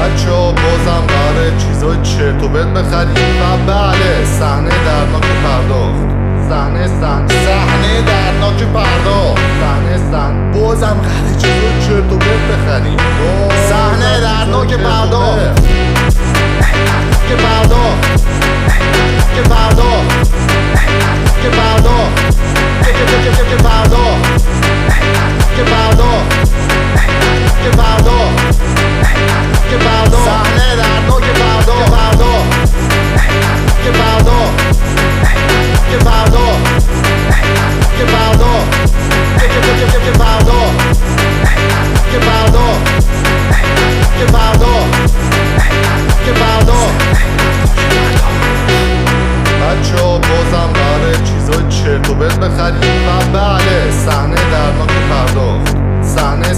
بچه‌ها بازم قراره چیزای چرت و پرت بخریم و بله صحنه دردناک پرداخت. صحنه دردناک پرداخت. بازم قراره چیزای چرت و پرت بخریم. صحنه دردناک پرداخت. که پرداخت. که پرداخت. که پرداخت. که پرداخت. که پرداخت. که پرداخت. که پرداخت. صحنه دردناک پرداخت. که پرداخت. که پرداخت. که پرداخت. که پرداخت. که پرداخت. که پرداخت. که پرداخت. بچه‌ها بازم قراره چیزای چرت و پرت بخریم و بله صحنه دردناک پرداخت. صحنه